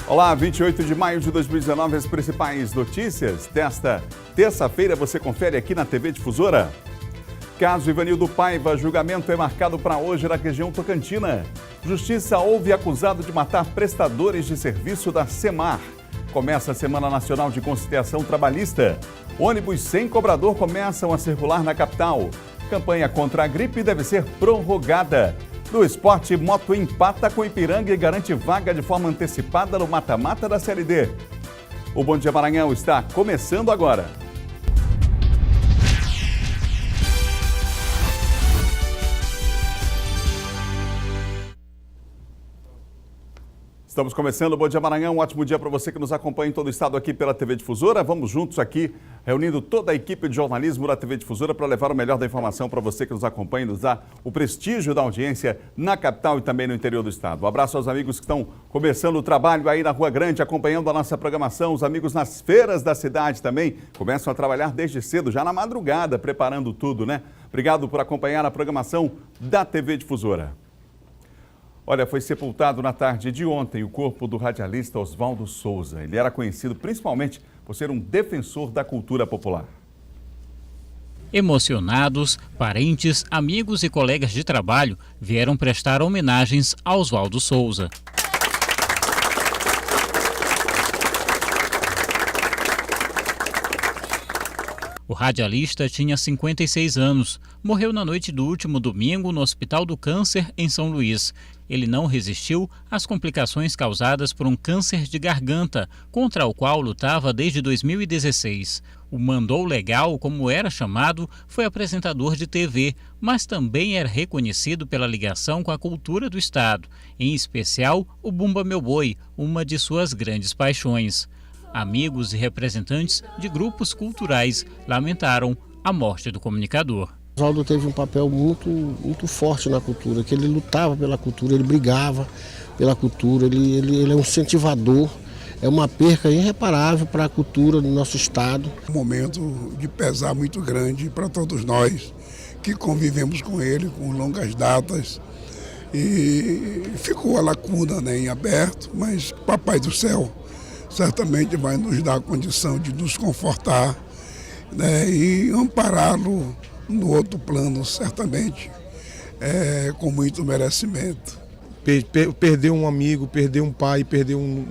Olá, 28 de maio de 2019, as principais notícias desta terça-feira você confere aqui na TV Difusora. Caso Ivanildo Paiva, julgamento é marcado para hoje na região Tocantina. Justiça ouve acusado de matar prestadores de serviço da Semar. Começa a Semana Nacional de Conciliação Trabalhista. Ônibus sem cobrador começam a circular na capital. Campanha contra a gripe deve ser prorrogada. No esporte, Moto empata com Ipiranga e garante vaga de forma antecipada no mata-mata da Série D. O Bom Dia Maranhão está começando agora. Estamos começando o Bom Dia Maranhão, um ótimo dia para você que nos acompanha em todo o estado aqui pela TV Difusora. Vamos juntos aqui, reunindo toda a equipe de jornalismo da TV Difusora para levar o melhor da informação para você que nos acompanha e nos dá o prestígio da audiência na capital e também no interior do estado. Um abraço aos amigos que estão começando o trabalho aí na Rua Grande, acompanhando a nossa programação. Os amigos nas feiras da cidade também começam a trabalhar desde cedo, já na madrugada, preparando tudo, né? Obrigado por acompanhar a programação da TV Difusora. Olha, foi sepultado na tarde de ontem o corpo do radialista Oswaldo Souza. Ele era conhecido principalmente por ser um defensor da cultura popular. Emocionados, parentes, amigos e colegas de trabalho vieram prestar homenagens a Oswaldo Souza. O radialista tinha 56 anos. Morreu na noite do último domingo no Hospital do Câncer, em São Luís. Ele não resistiu às complicações causadas por um câncer de garganta, contra o qual lutava desde 2016. O mandou legal, como era chamado, foi apresentador de TV, mas também era reconhecido pela ligação com a cultura do estado, em especial o Bumba Meu Boi, uma de suas grandes paixões. Amigos e representantes de grupos culturais lamentaram a morte do comunicador. Oswaldo teve um papel muito forte na cultura, que ele lutava pela cultura, ele brigava pela cultura, ele é um incentivador, é uma perca irreparável para a cultura do nosso estado. Um momento de pesar muito grande para todos nós que convivemos com ele com longas datas e ficou a lacuna, né, em aberto, mas Papai do Céu certamente vai nos dar a condição de nos confortar, né, e ampará-lo no outro plano, certamente, com muito merecimento. Perder um amigo, perder um pai, perder um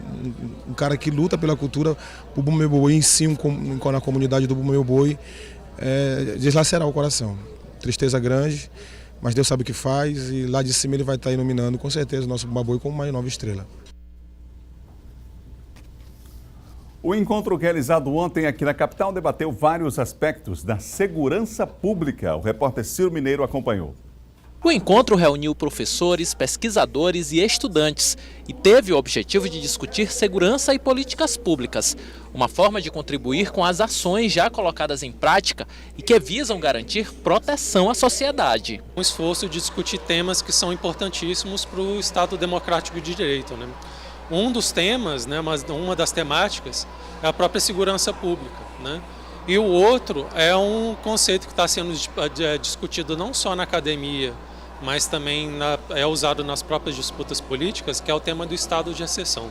cara que luta pela cultura, o Bumba Meu Boi em si, na comunidade do Bumba Meu Boi, deslacerar o coração. Tristeza grande, mas Deus sabe o que faz e lá de cima ele vai estar iluminando com certeza o nosso Bumba Boi como uma nova estrela. O encontro realizado ontem aqui na capital debateu vários aspectos da segurança pública. O repórter Ciro Mineiro acompanhou. O encontro reuniu professores, pesquisadores e estudantes e teve o objetivo de discutir segurança e políticas públicas, uma forma de contribuir com as ações já colocadas em prática e que visam garantir proteção à sociedade. Um esforço de discutir temas que são importantíssimos para o Estado democrático de direito, né? Um dos temas, né, uma das temáticas é a própria segurança pública, né? E o outro é um conceito que está sendo discutido não só na academia, mas também é usado nas próprias disputas políticas, que é o tema do estado de exceção.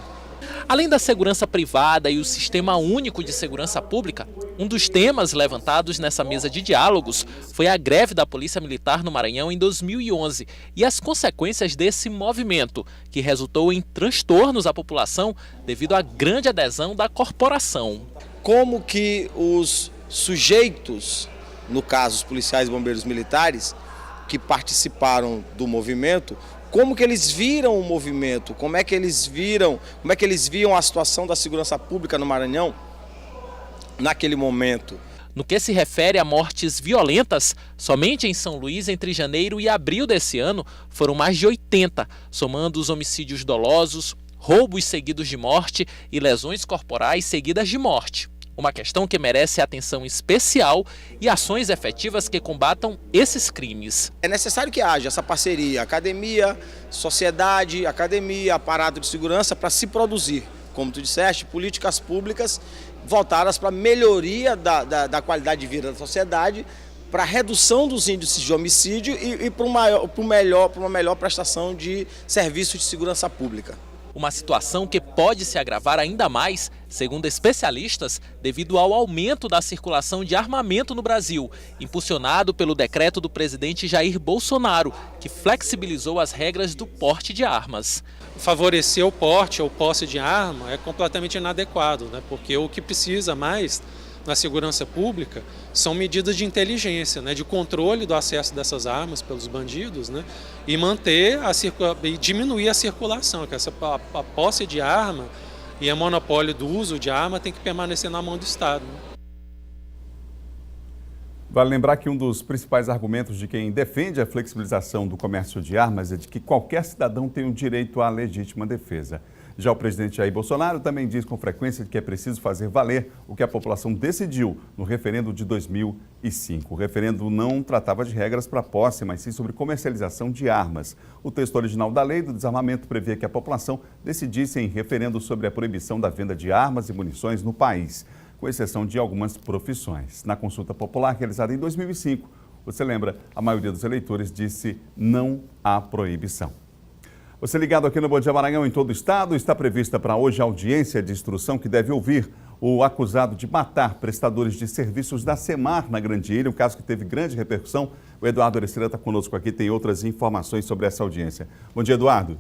Além da segurança privada e o Sistema Único de Segurança Pública, um dos temas levantados nessa mesa de diálogos foi a greve da Polícia Militar no Maranhão em 2011 e as consequências desse movimento, que resultou em transtornos à população devido à grande adesão da corporação. Como que os sujeitos, no caso os policiais e bombeiros militares, que participaram do movimento, como que eles viram o movimento, como é que eles viam a situação da segurança pública no Maranhão naquele momento. No que se refere a mortes violentas, somente em São Luís, entre janeiro e abril desse ano, foram mais de 80, somando os homicídios dolosos, roubos seguidos de morte e lesões corporais seguidas de morte. Uma questão que merece atenção especial e ações efetivas que combatam esses crimes. É necessário que haja essa parceria, academia, sociedade, aparato de segurança para se produzir, como tu disseste, políticas públicas voltadas para a melhoria da qualidade de vida da sociedade, para a redução dos índices de homicídio e para uma melhor prestação de serviços de segurança pública. Uma situação que pode se agravar ainda mais, segundo especialistas, devido ao aumento da circulação de armamento no Brasil, impulsionado pelo decreto do presidente Jair Bolsonaro, que flexibilizou as regras do porte de armas. Favorecer o porte ou posse de arma é completamente inadequado, né? Porque o que precisa mais na segurança pública são medidas de inteligência, né? De controle do acesso dessas armas pelos bandidos, né? E manter e diminuir a circulação, que a posse de arma e o monopólio do uso de arma tem que permanecer na mão do Estado, né? Vale lembrar que um dos principais argumentos de quem defende a flexibilização do comércio de armas é de que qualquer cidadão tem o direito à legítima defesa. Já o presidente Jair Bolsonaro também diz com frequência que é preciso fazer valer o que a população decidiu no referendo de 2005. O referendo não tratava de regras para posse, mas sim sobre comercialização de armas. O texto original da lei do desarmamento previa que a população decidisse em referendo sobre a proibição da venda de armas e munições no país, com exceção de algumas profissões. Na consulta popular realizada em 2005, você lembra, a maioria dos eleitores disse não à proibição. Você ligado aqui no Bom Dia Maranhão em todo o estado, está prevista para hoje a audiência de instrução que deve ouvir o acusado de matar prestadores de serviços da Semar na Grande Ilha, um caso que teve grande repercussão. O Eduardo Ercília está conosco aqui, tem outras informações sobre essa audiência. Bom dia, Eduardo.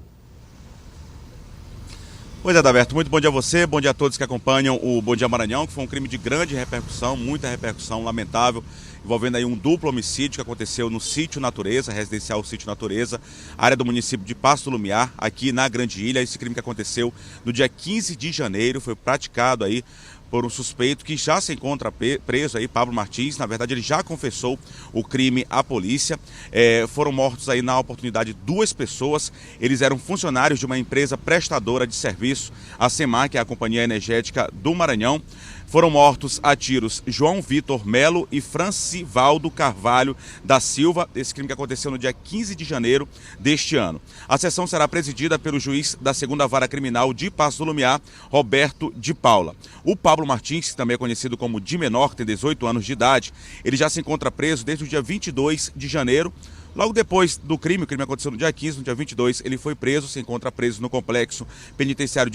Pois é, Adalberto, muito bom dia a você, bom dia a todos que acompanham o Bom Dia Maranhão, que foi um crime de grande repercussão, muita repercussão, lamentável, envolvendo aí um duplo homicídio que aconteceu no Sítio Natureza, residencial Sítio Natureza, área do município de Pasto do Lumiar, aqui na Grande Ilha. Esse crime que aconteceu no dia 15 de janeiro, foi praticado aí por um suspeito que já se encontra preso aí, Pablo Martins. Na verdade, ele já confessou o crime à polícia. Foram mortos aí na oportunidade 2 pessoas. Eles eram funcionários de uma empresa prestadora de serviço, a Semar, que é a Companhia Energética do Maranhão. Foram mortos a tiros João Vitor Melo e Francivaldo Carvalho da Silva. Esse crime que aconteceu no dia 15 de janeiro deste ano. A sessão será presidida pelo juiz da 2ª Vara Criminal de Pasto do Lumiar, Roberto de Paula. O Pablo Martins, que também é conhecido como de menor, tem 18 anos de idade, ele já se encontra preso desde o dia 22 de janeiro. Logo depois do crime, o crime aconteceu no dia 15, no dia 22, ele foi preso, se encontra preso no complexo penitenciário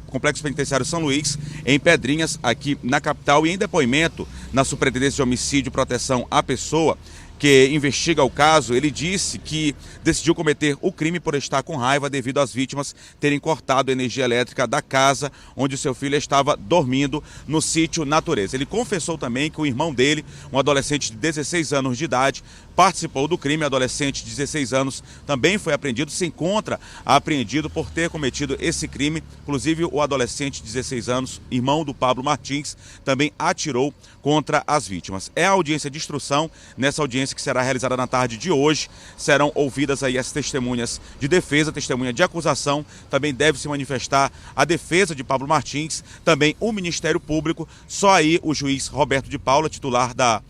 complexo penitenciário São Luís, em Pedrinhas, aqui na capital. E em depoimento na Superintendência de Homicídio e Proteção à Pessoa, que investiga o caso, ele disse que decidiu cometer o crime por estar com raiva devido às vítimas terem cortado a energia elétrica da casa onde o seu filho estava dormindo no Sítio Natureza. Ele confessou também que o irmão dele, um adolescente de 16 anos de idade, participou do crime. O adolescente de 16 anos também foi apreendido, se encontra apreendido por ter cometido esse crime. Inclusive, o adolescente de 16 anos, irmão do Pablo Martins, também atirou contra as vítimas. É a audiência de instrução. Nessa audiência, que será realizada na tarde de hoje, serão ouvidas aí as testemunhas de defesa, testemunha de acusação. Também deve se manifestar a defesa de Pablo Martins, também o Ministério Público. Só aí o juiz Roberto de Paula, titular da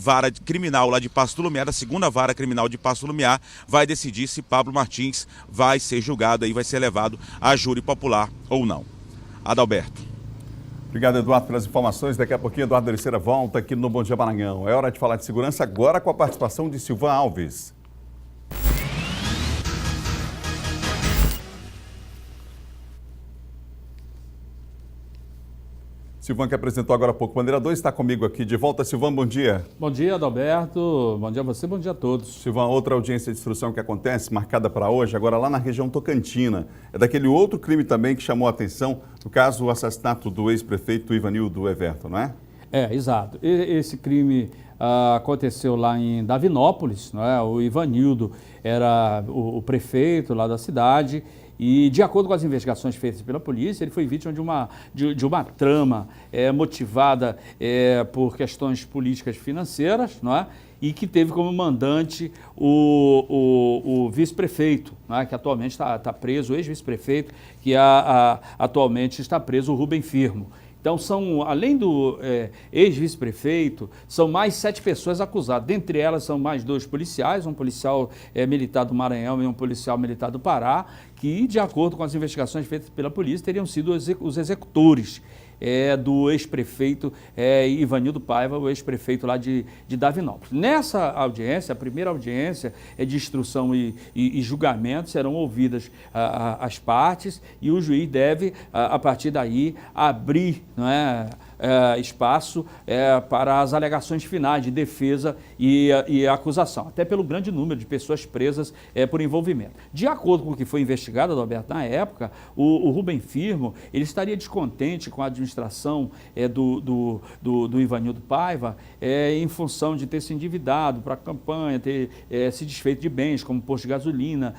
Vara Criminal lá de Pasto do Lumiar, da 2ª Vara Criminal de Pasto do Lumiar, vai decidir se Pablo Martins vai ser julgado e vai ser levado a júri popular ou não. Adalberto. Obrigado, Eduardo, pelas informações. Daqui a pouquinho, Eduardo Ercília volta aqui no Bom Dia Maranhão. É hora de falar de segurança agora com a participação de Silvan Alves. Silvan, que apresentou agora há pouco o Bandeira 2, está comigo aqui de volta. Silvan, bom dia. Bom dia, Adalberto. Bom dia a você, bom dia a todos. Silvan, outra audiência de instrução que acontece, marcada para hoje, agora lá na região Tocantina. É daquele outro crime também que chamou a atenção, no caso, o assassinato do ex-prefeito Ivanildo Everton, não é? Exato. Esse crime aconteceu lá em Davinópolis, não é? O Ivanildo era o prefeito lá da cidade. E, de acordo com as investigações feitas pela polícia, ele foi vítima de uma trama motivada por questões políticas financeiras, não é? E que teve como mandante o vice-prefeito, né? Que atualmente está preso, o ex-vice-prefeito, que atualmente está preso, o Rubem Firmo. Então, além do ex-vice-prefeito, são mais 7 pessoas acusadas. Dentre elas, são mais 2 policiais, um policial militar do Maranhão e um policial militar do Pará, que, de acordo com as investigações feitas pela polícia, teriam sido os executores do ex-prefeito Ivanildo Paiva, o ex-prefeito lá de Davinópolis. Nessa audiência, a primeira audiência de instrução e julgamento, serão ouvidas as partes e o juiz deve, a partir daí, abrir, não é, espaço para as alegações finais de defesa e acusação, até pelo grande número de pessoas presas por envolvimento. De acordo com o que foi investigado, Adalberto, na época, o Rubem Firmo, ele estaria descontente com a administração do Ivanildo Paiva em função de ter se endividado para a campanha, ter se desfeito de bens, como posto de gasolina,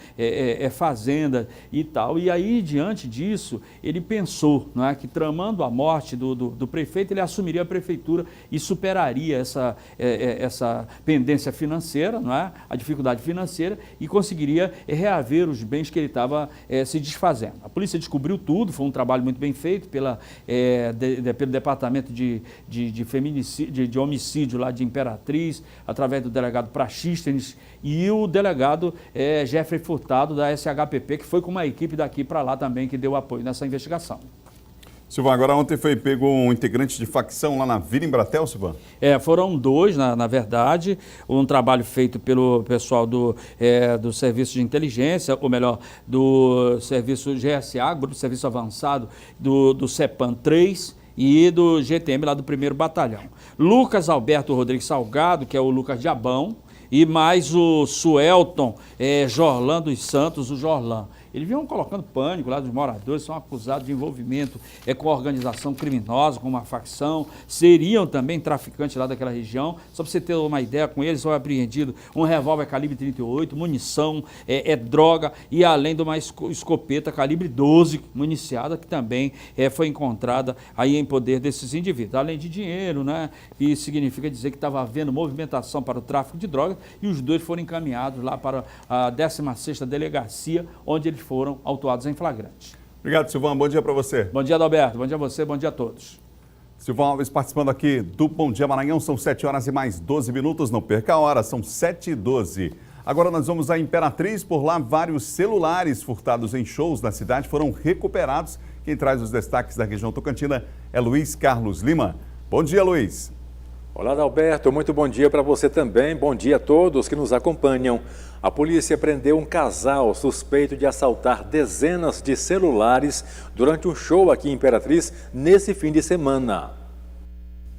fazenda e tal. E aí, diante disso, ele pensou, não é, que tramando a morte do prefeito, ele assumiria a prefeitura e superaria essa pendência financeira, não é? A dificuldade financeira, e conseguiria reaver os bens que ele estava se desfazendo. A polícia descobriu tudo, foi um trabalho muito bem feito pelo Departamento de Homicídio lá de Imperatriz, através do delegado Praxístenes e o delegado Jeffrey Furtado da SHPP, que foi com uma equipe daqui para lá também que deu apoio nessa investigação. Silvan, agora ontem foi pego um integrante de facção lá na Vila Embratel, Silvan? Foram dois, na verdade, um trabalho feito pelo pessoal do Serviço de Inteligência, ou melhor, do Serviço GSA, Grupo de Serviço Avançado, do CEPAM 3, e do GTM lá do 1º Batalhão. Lucas Alberto Rodrigues Salgado, que é o Lucas Diabão, e mais o Suelton Jorlan dos Santos, o Jorlan. Eles vinham colocando pânico lá dos moradores, são acusados de envolvimento com a organização criminosa, com uma facção, seriam também traficantes lá daquela região. Só para você ter uma ideia, com eles foi apreendido um revólver calibre 38, munição, droga e além de uma escopeta calibre 12 municiada, que também foi encontrada aí em poder desses indivíduos. Além de dinheiro, né? E significa dizer que estava havendo movimentação para o tráfico de drogas, e os dois foram encaminhados lá para a 16ª Delegacia, onde eles foram autuados em flagrante. Obrigado, Silvan. Bom dia para você. Bom dia, Adalberto. Bom dia a você, bom dia a todos. Silvan Alves participando aqui do Bom Dia Maranhão. São 7 horas e mais 12 minutos. Não perca a hora, são 7h12. Agora nós vamos à Imperatriz. Por lá, vários celulares furtados em shows da cidade foram recuperados. Quem traz os destaques da região tocantina é Luiz Carlos Lima. Bom dia, Luiz. Olá, Adalberto. Muito bom dia para você também. Bom dia a todos que nos acompanham. A polícia prendeu um casal suspeito de assaltar dezenas de celulares durante um show aqui em Imperatriz nesse fim de semana.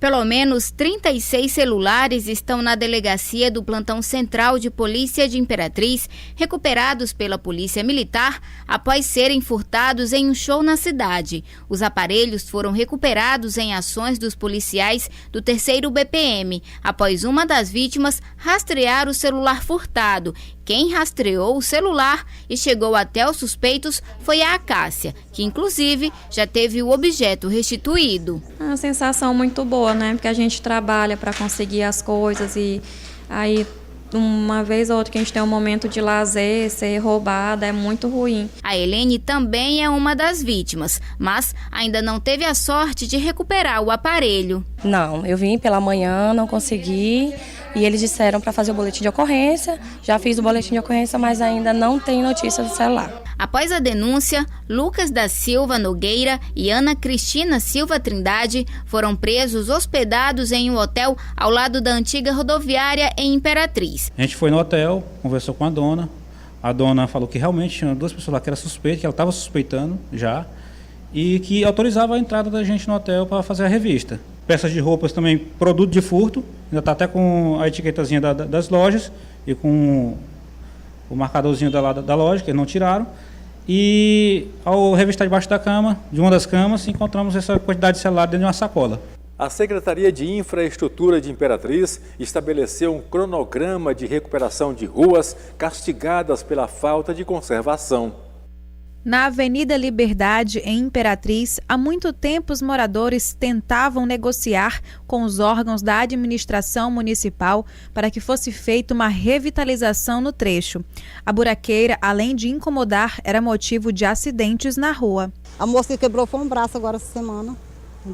Pelo menos 36 celulares estão na delegacia do Plantão Central de Polícia de Imperatriz, recuperados pela Polícia Militar após serem furtados em um show na cidade. Os aparelhos foram recuperados em ações dos policiais do 3º BPM, após uma das vítimas rastrear o celular furtado. Quem rastreou o celular e chegou até os suspeitos foi a Acácia, que inclusive já teve o objeto restituído. É uma sensação muito boa, né? Porque a gente trabalha para conseguir as coisas e aí uma vez ou outra que a gente tem um momento de lazer, ser roubada é muito ruim. A Helene também é uma das vítimas, mas ainda não teve a sorte de recuperar o aparelho. Não, eu vim pela manhã, não consegui. E eles disseram para fazer o boletim de ocorrência. Já fiz o boletim de ocorrência, mas ainda não tem notícia do celular. Após a denúncia, Lucas da Silva Nogueira e Ana Cristina Silva Trindade foram presos hospedados em um hotel ao lado da antiga rodoviária em Imperatriz. A gente foi no hotel, conversou com a dona falou que realmente tinha duas pessoas lá que era suspeita, que ela estava suspeitando já, e que autorizava a entrada da gente no hotel para fazer a revista. Peças de roupas também, produto de furto, ainda está até com a etiquetazinha das lojas e com o marcadorzinho da loja, que eles não tiraram. E ao revistar debaixo da cama, de uma das camas, encontramos essa quantidade de celular dentro de uma sacola. A Secretaria de Infraestrutura de Imperatriz estabeleceu um cronograma de recuperação de ruas castigadas pela falta de conservação. Na Avenida Liberdade, em Imperatriz, há muito tempo os moradores tentavam negociar com os órgãos da administração municipal para que fosse feita uma revitalização no trecho. A buraqueira, além de incomodar, era motivo de acidentes na rua. A moça que quebrou foi um braço agora essa semana.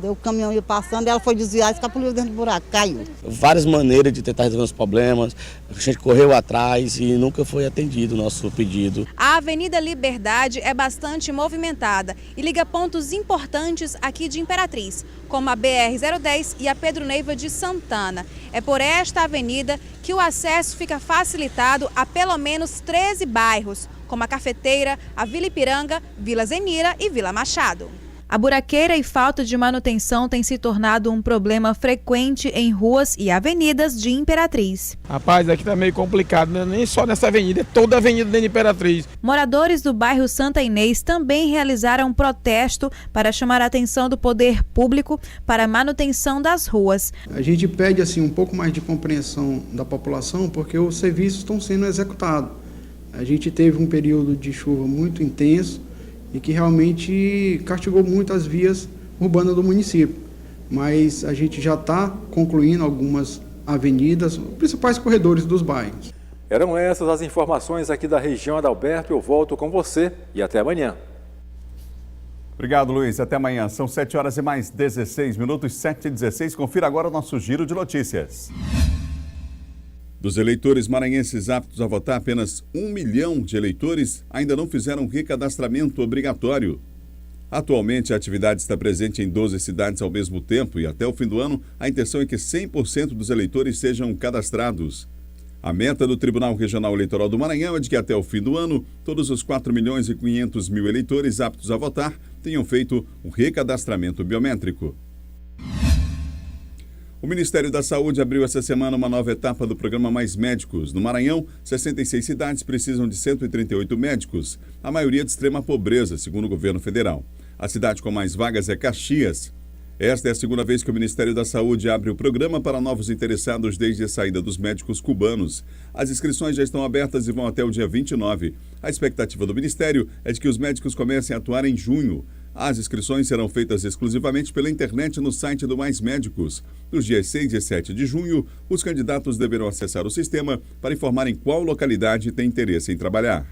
O caminhão ia passando, ela foi desviar e escapuliu dentro do buraco, caiu. Várias maneiras de tentar resolver os problemas, a gente correu atrás e nunca foi atendido o nosso pedido. A Avenida Liberdade é bastante movimentada e liga pontos importantes aqui de Imperatriz, como a BR-010 e a Pedro Neiva de Santana. É por esta avenida que o acesso fica facilitado a pelo menos 13 bairros, como a Cafeteira, a Vila Ipiranga, Vila Zenira e Vila Machado. A buraqueira e falta de manutenção tem se tornado um problema frequente em ruas e avenidas de Imperatriz. Rapaz, aqui tá meio complicado, né? Nem só nessa avenida, é toda a avenida de Imperatriz. Moradores do bairro Santa Inês também realizaram um protesto para chamar a atenção do poder público para a manutenção das ruas. A gente pede assim um pouco mais de compreensão da população, porque os serviços estão sendo executados. A gente teve um período de chuva muito intenso e que realmente castigou muito as vias urbanas do município. Mas a gente já está concluindo algumas avenidas, os principais corredores dos bairros. Eram essas as informações aqui da região Adalberto. Eu volto com você e até amanhã. Obrigado, Luiz. Até amanhã. São 7 horas e mais 16 minutos, 7h16. Confira agora o nosso giro de notícias. Dos eleitores maranhenses aptos a votar, apenas 1 milhão de eleitores ainda não fizeram recadastramento obrigatório. Atualmente, a atividade está presente em 12 cidades ao mesmo tempo e até o fim do ano, a intenção é que 100% dos eleitores sejam cadastrados. A meta do Tribunal Regional Eleitoral do Maranhão é de que até o fim do ano, todos os 4.500.000 eleitores aptos a votar tenham feito um recadastramento biométrico. O Ministério da Saúde abriu essa semana uma nova etapa do programa Mais Médicos. No Maranhão, 66 cidades precisam de 138 médicos, a maioria de extrema pobreza, segundo o governo federal. A cidade com mais vagas é Caxias. Esta é a segunda vez que o Ministério da Saúde abre o programa para novos interessados desde a saída dos médicos cubanos. As inscrições já estão abertas e vão até o dia 29. A expectativa do Ministério é de que os médicos comecem a atuar em junho. As inscrições serão feitas exclusivamente pela internet no site do Mais Médicos. Nos dias 6 e 7 de junho, os candidatos deverão acessar o sistema para informar em qual localidade tem interesse em trabalhar.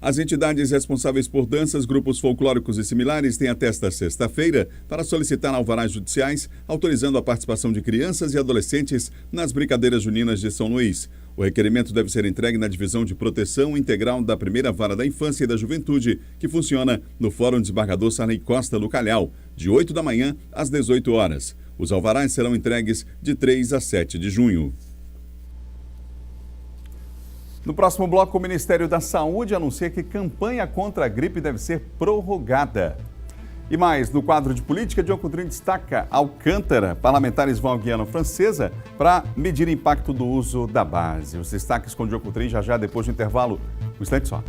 As entidades responsáveis por danças, grupos folclóricos e similares têm até esta sexta-feira para solicitar alvarás judiciais autorizando a participação de crianças e adolescentes nas brincadeiras juninas de São Luís. O requerimento deve ser entregue na Divisão de Proteção Integral da Primeira Vara da Infância e da Juventude, que funciona no Fórum Desembargador Sarney Costa, no Calhau, de 8 da manhã às 18 horas. Os alvarás serão entregues de 3 a 7 de junho. No próximo bloco, o Ministério da Saúde anuncia que campanha contra a gripe deve ser prorrogada. E mais, no quadro de política, Diogo Coutrinho destaca Alcântara. Parlamentares vão à Guiana Francesa para medir o impacto do uso da base. Os destaques com Diogo Coutrinho já depois do intervalo. Um instante só.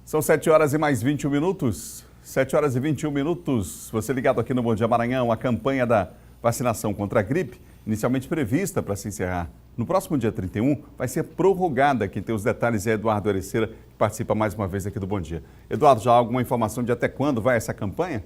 São 7 horas e mais 21 minutos. 7 horas e 21 minutos. Você ligado aqui no Bom Dia Maranhão, a campanha da vacinação contra a gripe, inicialmente prevista para se encerrar no próximo dia 31, vai ser prorrogada. Quem tem os detalhes é Eduardo Ereceira, que participa mais uma vez aqui do Bom Dia. Eduardo, já há alguma informação de até quando vai essa campanha?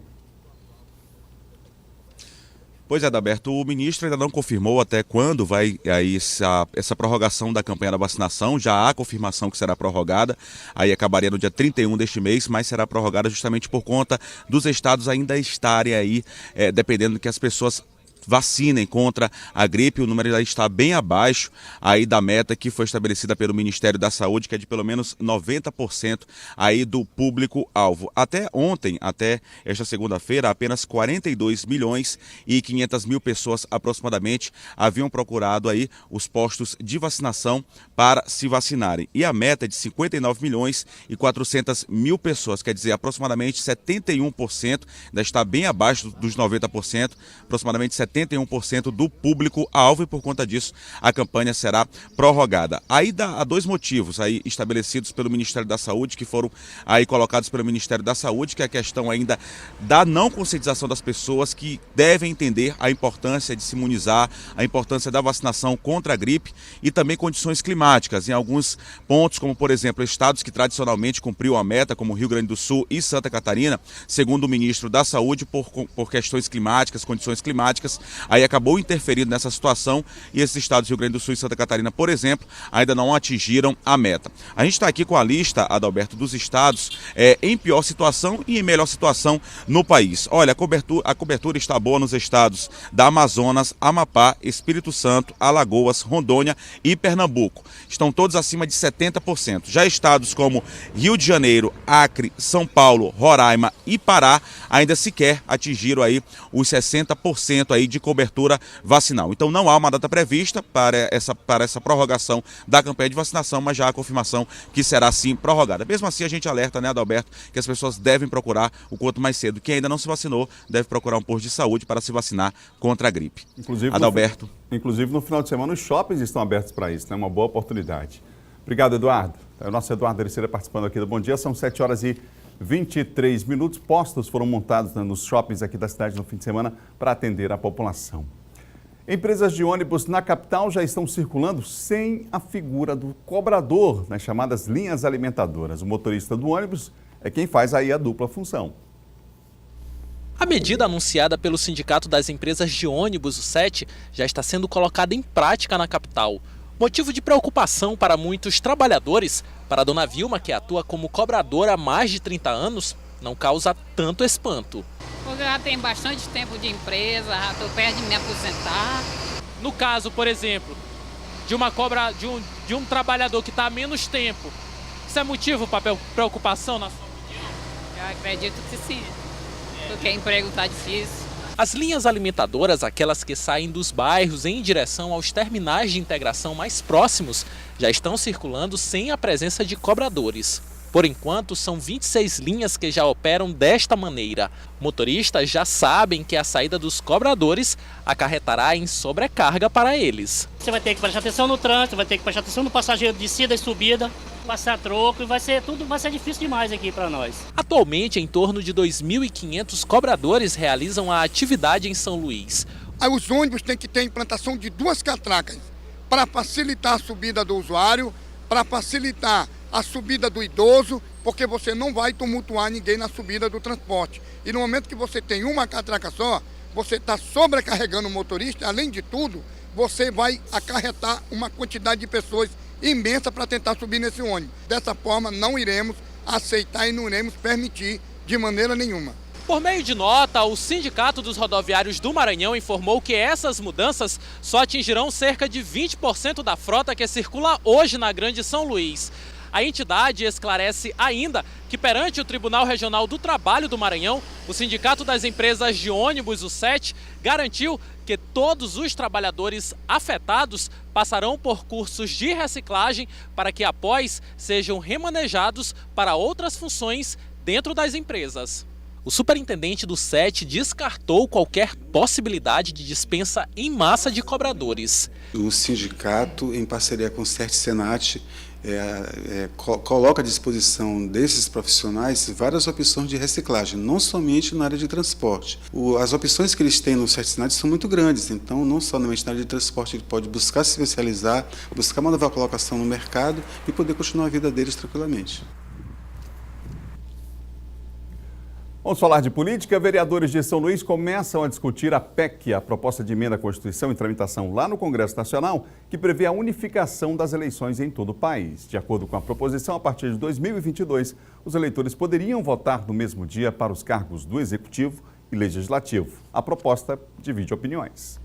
Pois é, Adalberto, o ministro ainda não confirmou até quando vai aí essa prorrogação da campanha da vacinação. Já há confirmação que será prorrogada, aí acabaria no dia 31 deste mês, mas será prorrogada justamente por conta dos estados ainda estarem aí, dependendo que as pessoas vacinem contra a gripe. O número já está bem abaixo aí da meta que foi estabelecida pelo Ministério da Saúde, que é de pelo menos 90% aí do público-alvo. Até ontem, até esta segunda-feira, apenas 42.500.000 pessoas aproximadamente haviam procurado aí os postos de vacinação para se vacinarem. E a meta é de 59.400.000 pessoas, quer dizer, aproximadamente 71%, ainda está bem abaixo dos 90%, aproximadamente 71% do público-alvo, e por conta disso a campanha será prorrogada. Aí há dois motivos aí estabelecidos pelo Ministério da Saúde, que foram aí colocados pelo Ministério da Saúde, que é a questão ainda da não conscientização das pessoas, que devem entender a importância de se imunizar, a importância da vacinação contra a gripe, e também condições climáticas. Em alguns pontos, como por exemplo, estados que tradicionalmente cumpriam a meta, como Rio Grande do Sul e Santa Catarina, segundo o ministro da Saúde, por questões climáticas, condições climáticas, aí acabou interferindo nessa situação e esses estados, Rio Grande do Sul e Santa Catarina, por exemplo, ainda não atingiram a meta. A gente está aqui com a lista, Adalberto, dos estados em pior situação e em melhor situação no país. Olha, a cobertura está boa nos estados da Amazonas, Amapá, Espírito Santo, Alagoas, Rondônia e Pernambuco. Estão todos acima de 70%. Já estados como Rio de Janeiro, Acre, São Paulo, Roraima e Pará ainda sequer atingiram aí os 60% aí de cobertura vacinal. Então não há uma data prevista para essa prorrogação da campanha de vacinação, mas já há a confirmação que será sim prorrogada. Mesmo assim, a gente alerta, né, Adalberto, que as pessoas devem procurar o quanto mais cedo. Quem ainda não se vacinou deve procurar um posto de saúde para se vacinar contra a gripe. Inclusive, Adalberto. Inclusive no final de semana os shoppings estão abertos para isso, né? Uma boa oportunidade. Obrigado, Eduardo. O nosso Eduardo Ericeira participando aqui do Bom Dia. São 7h23. Postos foram montados, né, nos shoppings aqui da cidade no fim de semana para atender a população. Empresas de ônibus na capital já estão circulando sem a figura do cobrador nas chamadas linhas alimentadoras. O motorista do ônibus é quem faz aí a dupla função. A medida anunciada pelo Sindicato das Empresas de Ônibus, o SET, já está sendo colocada em prática na capital. Motivo de preocupação para muitos trabalhadores, para a dona Vilma, que atua como cobradora há mais de 30 anos, não causa tanto espanto. Porque já tem bastante tempo de empresa, já estou perto de me aposentar. No caso, por exemplo, de uma cobra de um trabalhador que está há menos tempo, isso é motivo para preocupação na sua opinião? Eu acredito que sim, porque o emprego está difícil. As linhas alimentadoras, aquelas que saem dos bairros em direção aos terminais de integração mais próximos, já estão circulando sem a presença de cobradores. Por enquanto, são 26 linhas que já operam desta maneira. Motoristas já sabem que a saída dos cobradores acarretará em sobrecarga para eles. Você vai ter que prestar atenção no trânsito, vai ter que prestar atenção no passageiro de descida e subida, passar troco e vai ser difícil demais aqui para nós. Atualmente, em torno de 2.500 cobradores realizam a atividade em São Luís. Os ônibus têm que ter implantação de 2 catracas para facilitar a subida do usuário, para facilitar a subida do idoso, porque você não vai tumultuar ninguém na subida do transporte. E no momento que você tem uma catraca só, você está sobrecarregando o motorista, além de tudo, você vai acarretar uma quantidade de pessoas imensa para tentar subir nesse ônibus. Dessa forma, não iremos aceitar e não iremos permitir de maneira nenhuma. Por meio de nota, o Sindicato dos Rodoviários do Maranhão informou que essas mudanças só atingirão cerca de 20% da frota que circula hoje na Grande São Luís. A entidade esclarece ainda que perante o Tribunal Regional do Trabalho do Maranhão, o Sindicato das Empresas de Ônibus, o SET, garantiu que todos os trabalhadores afetados passarão por cursos de reciclagem para que após sejam remanejados para outras funções dentro das empresas. O superintendente do SET descartou qualquer possibilidade de dispensa em massa de cobradores. O sindicato, em parceria com o CERT-SENAT, coloca à disposição desses profissionais várias opções de reciclagem, não somente na área de transporte. As opções que eles têm no CERT-SENAT são muito grandes, então não somente na área de transporte ele pode buscar se especializar, buscar uma nova colocação no mercado e poder continuar a vida deles tranquilamente. Vamos falar de política. Vereadores de São Luís começam a discutir a PEC, a proposta de emenda à Constituição em tramitação lá no Congresso Nacional, que prevê a unificação das eleições em todo o país. De acordo com a proposição, a partir de 2022, os eleitores poderiam votar no mesmo dia para os cargos do Executivo e Legislativo. A proposta divide opiniões.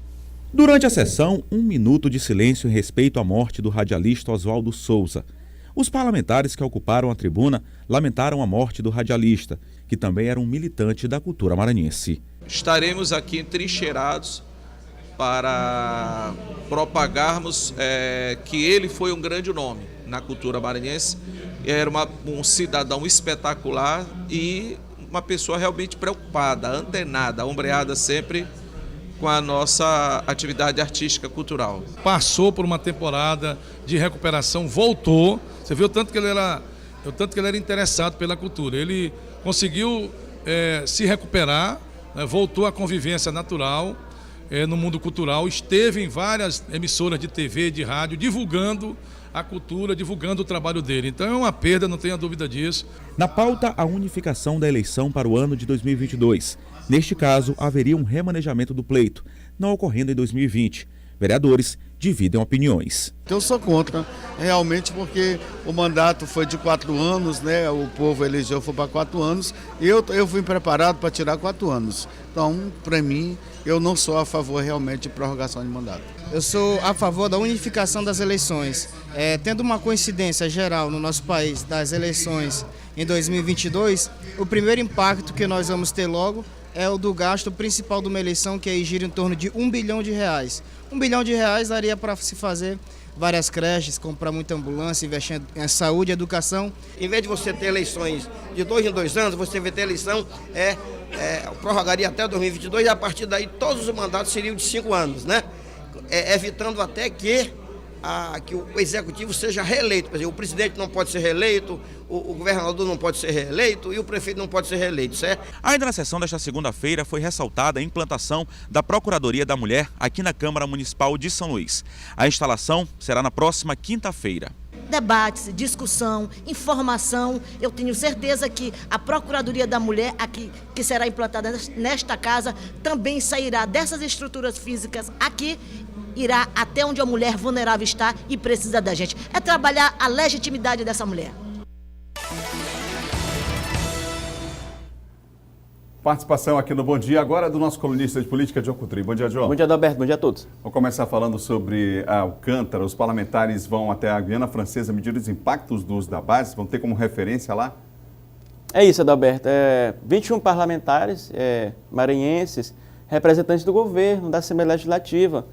Durante a sessão, 1 minuto de silêncio em respeito à morte do radialista Oswaldo Souza. Os parlamentares que ocuparam a tribuna lamentaram a morte do radialista, que também era um militante da cultura maranhense. Estaremos aqui entrincheirados para propagarmos que ele foi um grande nome na cultura maranhense. Era um cidadão espetacular e uma pessoa realmente preocupada, antenada, ombreada sempre com a nossa atividade artística cultural. Passou por uma temporada de recuperação, voltou. Você viu o tanto que ele era interessado pela cultura. Ele conseguiu se recuperar, né, voltou à convivência natural no mundo cultural, esteve em várias emissoras de TV, de rádio, divulgando a cultura, divulgando o trabalho dele. Então é uma perda, não tenha dúvida disso. Na pauta, a unificação da eleição para o ano de 2022. Neste caso, haveria um remanejamento do pleito. não ocorrendo em 2020. Vereadores dividem opiniões. Eu sou contra, realmente, porque o mandato foi de 4 anos, né? O povo elegeu, foi para 4 anos, e eu fui preparado para tirar 4 anos. Então, para mim, eu não sou a favor realmente de prorrogação de mandato. Eu sou a favor da unificação das eleições. Tendo uma coincidência geral no nosso país das eleições em 2022, o primeiro impacto que nós vamos ter logo é o do gasto principal de uma eleição, que aí gira em torno de R$1 bilhão. R$1 bilhão daria para se fazer várias creches, comprar muita ambulância, investir em saúde e educação. Em vez de você ter eleições de 2 em 2 anos, você vai ter eleição, prorrogaria até 2022 e a partir daí todos os mandatos seriam de 5 anos, né? Evitando até que o executivo seja reeleito. Por exemplo, o presidente não pode ser reeleito, o governador não pode ser reeleito e o prefeito não pode ser reeleito, certo? Ainda na sessão desta segunda-feira foi ressaltada a implantação da Procuradoria da Mulher aqui na Câmara Municipal de São Luís. A instalação será na próxima quinta-feira. Debates, discussão, informação. Eu tenho certeza que a Procuradoria da Mulher, aqui, que será implantada nesta casa, também sairá dessas estruturas físicas aqui, irá até onde a mulher vulnerável está e precisa da gente. É trabalhar a legitimidade dessa mulher. Participação aqui no Bom Dia, agora do nosso colunista de política, John Coutrinho. Bom dia, John. Bom dia, Adalberto. Bom dia a todos. Vamos começar falando sobre Alcântara. Os parlamentares vão até a Guiana Francesa medir os impactos do uso da base, vão ter como referência lá? É isso, Adalberto. 21 parlamentares maranhenses, representantes do governo, da Assembleia Legislativa,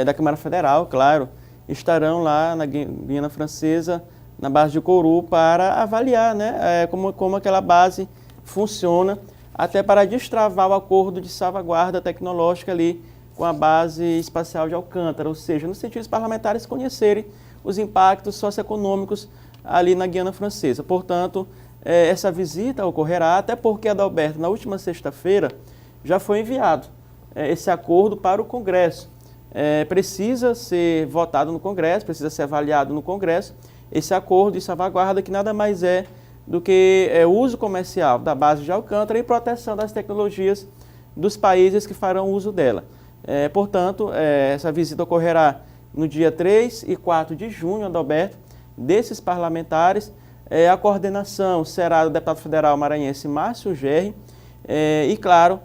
da Câmara Federal, claro, estarão lá na Guiana Francesa, na base de Couru, para avaliar, né, como aquela base funciona, até para destravar o acordo de salvaguarda tecnológica ali com a base espacial de Alcântara, ou seja, no sentido dos parlamentares conhecerem os impactos socioeconômicos ali na Guiana Francesa. Portanto, essa visita ocorrerá, até porque, Adalberto, na última sexta-feira já foi enviado esse acordo para o Congresso. Precisa ser votado no Congresso, precisa ser avaliado no Congresso, esse acordo de salvaguarda, que nada mais é do que o uso comercial da base de Alcântara e proteção das tecnologias dos países que farão uso dela. Portanto, essa visita ocorrerá no dia 3 e 4 de junho, Adalberto, desses parlamentares. A coordenação será do deputado federal maranhense Márcio Gerri e, claro,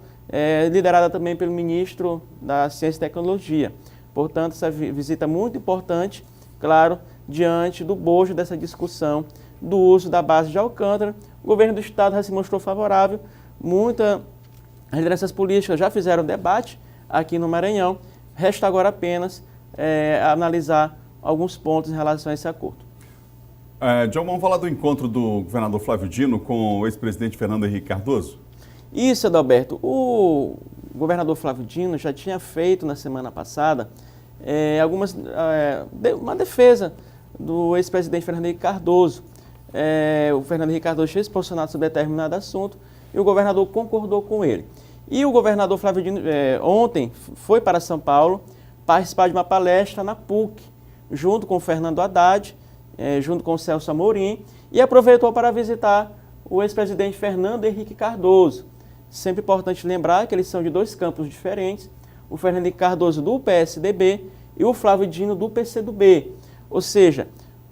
liderada também pelo ministro da Ciência e Tecnologia. Portanto, essa visita é muito importante, claro, diante do bojo dessa discussão do uso da base de Alcântara. O governo do estado já se mostrou favorável, muitas lideranças políticas já fizeram debate aqui no Maranhão, resta agora apenas analisar alguns pontos em relação a esse acordo. John, vamos falar do encontro do governador Flávio Dino com o ex-presidente Fernando Henrique Cardoso? Isso, Adalberto. O governador Flávio Dino já tinha feito na semana passada uma defesa do ex-presidente Fernando Henrique Cardoso. O Fernando Henrique Cardoso tinha se posicionado sobre determinado assunto e o governador concordou com ele. E o governador Flávio Dino ontem foi para São Paulo participar de uma palestra na PUC, junto com o Fernando Haddad, junto com o Celso Amorim, e aproveitou para visitar o ex-presidente Fernando Henrique Cardoso. Sempre importante lembrar que eles são de dois campos diferentes, o Fernando Henrique Cardoso do PSDB e o Flávio Dino do PCdoB. Ou seja,